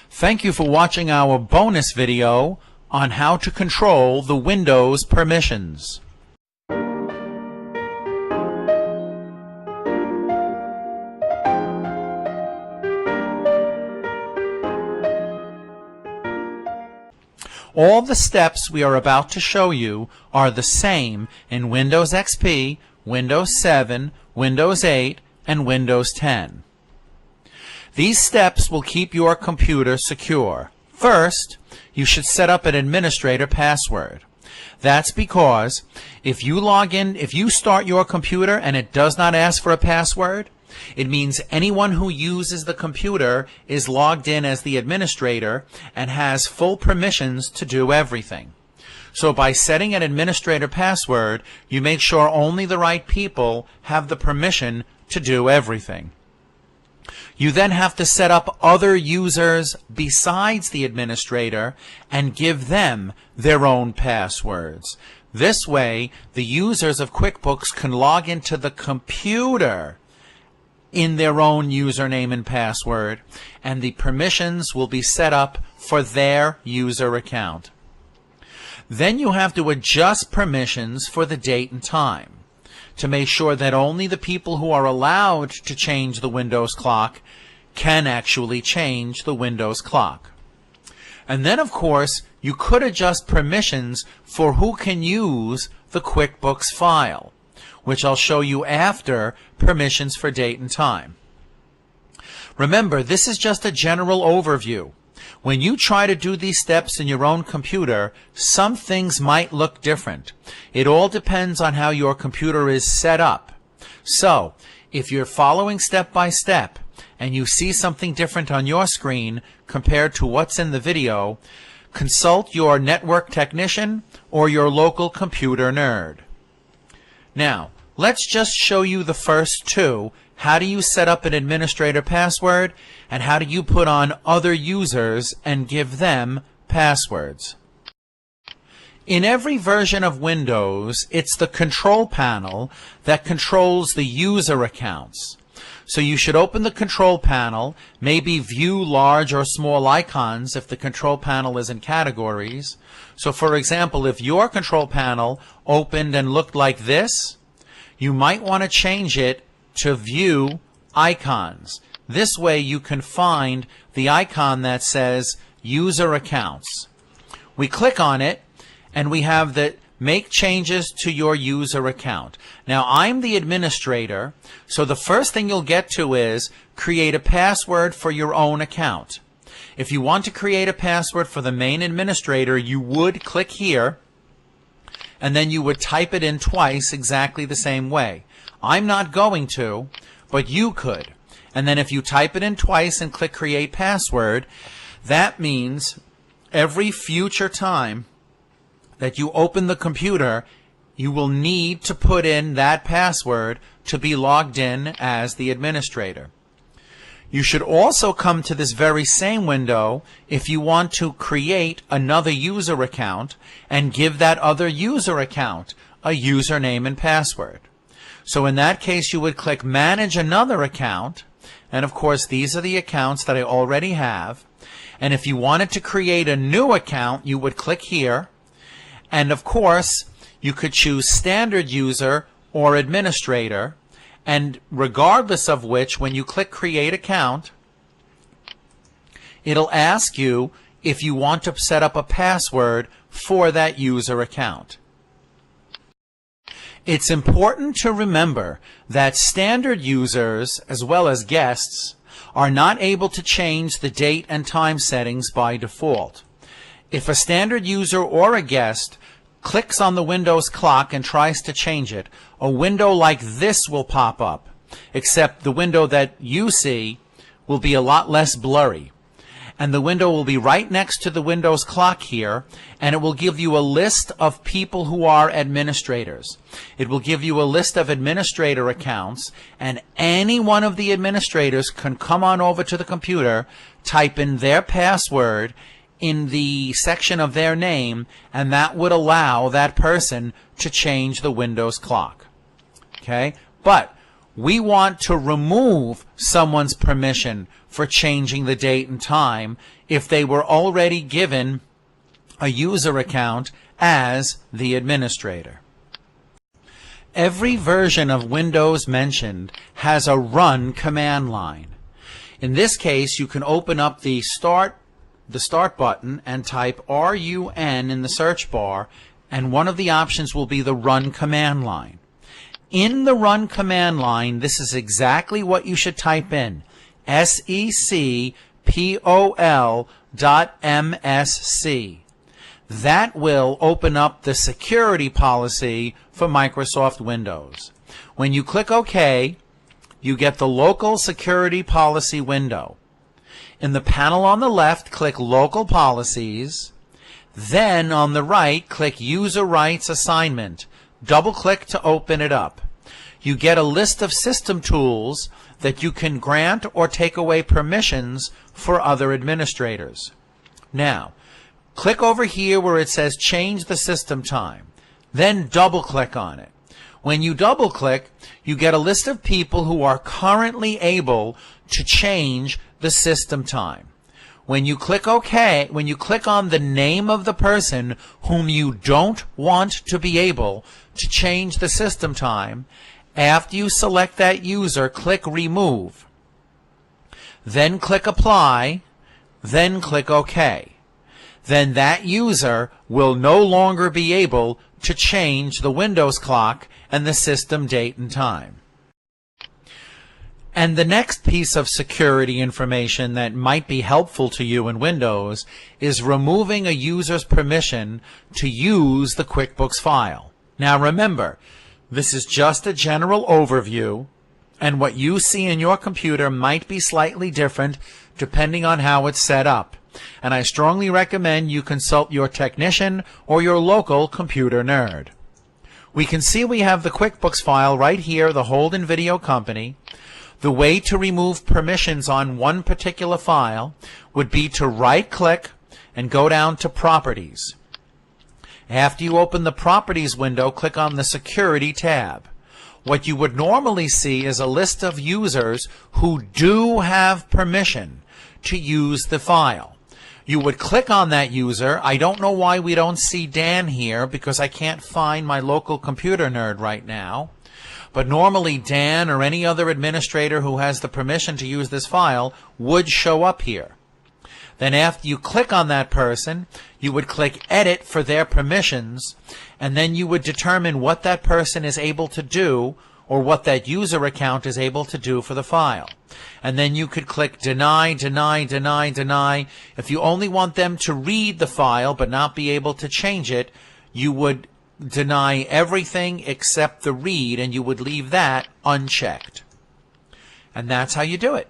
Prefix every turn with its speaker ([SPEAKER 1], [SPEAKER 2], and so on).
[SPEAKER 1] Thank you for watching our bonus video on how to control the Windows permissions. All the steps we are about to show you are the same in Windows XP, Windows 7, Windows 8, and Windows 10. These steps will keep your computer secure. First, you should set up an administrator password. That's because if you start your computer and it does not ask for a password, it means anyone who uses the computer is logged in as the administrator and has full permissions to do everything. So by setting an administrator password, you make sure only the right people have the permission to do everything. You then have to set up other users besides the administrator and give them their own passwords. This way, the users of QuickBooks can log into the computer in their own username and password, and the permissions will be set up for their user account. Then you have to adjust permissions for the date and time to make sure that only the people who are allowed to change the Windows clock can actually change the Windows clock. And then, of course, you could adjust permissions for who can use the QuickBooks file, which I'll show you after permissions for date and time. Remember, this is just a general overview. When you try to do these steps in your own computer, some things might look different. It all depends on how your computer is set up. So, if you're following step by step and you see something different on your screen compared to what's in the video, consult your network technician or your local computer nerd. Now, let's just show you the first two. How do you set up an administrator password, and how do you put on other users and give them passwords? In every version of Windows, it's the control panel that controls the user accounts. So you should open the control panel, maybe view large or small icons if the control panel is in categories. So for example, if your control panel opened and looked like this, you might want to change it to view icons. This way you can find the icon that says user accounts. We click on it and we have the make changes to your user account. Now I'm the administrator, so the first thing you'll get to is create a password for your own account. If you want to create a password for the main administrator, you would click here and then you would type it in twice exactly the same way. I'm not going to, but you could. And then if you type it in twice and click Create Password, that means every future time that you open the computer, you will need to put in that password to be logged in as the administrator. You should also come to this very same window if you want to create another user account and give that other user account a username and password. So in that case, you would click Manage Another Account, and of course these are the accounts that I already have. And if you wanted to create a new account, you would click here, and of course you could choose Standard User or Administrator, and regardless of which, when you click Create Account, it'll ask you if you want to set up a password for that user account. It's important to remember that standard users, as well as guests, are not able to change the date and time settings by default. If a standard user or a guest clicks on the Windows clock and tries to change it, a window like this will pop up, except the window that you see will be a lot less blurry. And the window will be right next to the Windows clock here, and it will give you a list of people who are administrators. It will give you a list of administrator accounts, and any one of the administrators can come on over to the computer, type in their password in the section of their name, and that would allow that person to change the Windows clock. Okay? But we want to remove someone's permission for changing the date and time if they were already given a user account as the administrator. Every version of Windows mentioned has a run command line. In this case, you can open up the start button and type RUN in the search bar, and one of the options will be the run command line. In the run command line, this is exactly what you should type in: secpol.msc. That will open up the security policy for Microsoft Windows. When you click OK, you get the local security policy window. In the panel on the left, click Local Policies. Then on the right, click User Rights Assignment. Double-click to open it up. You get a list of system tools that you can grant or take away permissions for other administrators. Now, click over here where it says Change the System Time. Then double-click on it. When you double-click, you get a list of people who are currently able to change the system time. When you click OK, when you click on the name of the person whom you don't want to be able to change the system time, after you select that user, click Remove. Then click Apply, then click OK. Then that user will no longer be able to change the Windows clock and the system date and time. And the next piece of security information that might be helpful to you in Windows is removing a user's permission to use the QuickBooks file. Now remember, this is just a general overview, and what you see in your computer might be slightly different depending on how it's set up. And I strongly recommend you consult your technician or your local computer nerd. We can see we have the QuickBooks file right here, the Holden Video Company. The way to remove permissions on one particular file would be to right-click and go down to Properties. After you open the Properties window, click on the Security tab. What you would normally see is a list of users who do have permission to use the file. You would click on that user. I don't know why we don't see Dan here because I can't find my local computer nerd right now. But normally Dan or any other administrator who has the permission to use this file would show up here. Then after you click on that person, you would click Edit for their permissions, and then you would determine what that person is able to do or what that user account is able to do for the file. And then you could click Deny, Deny, Deny, Deny. If you only want them to read the file but not be able to change it, you would deny everything except the read, and you would leave that unchecked. And that's how you do it.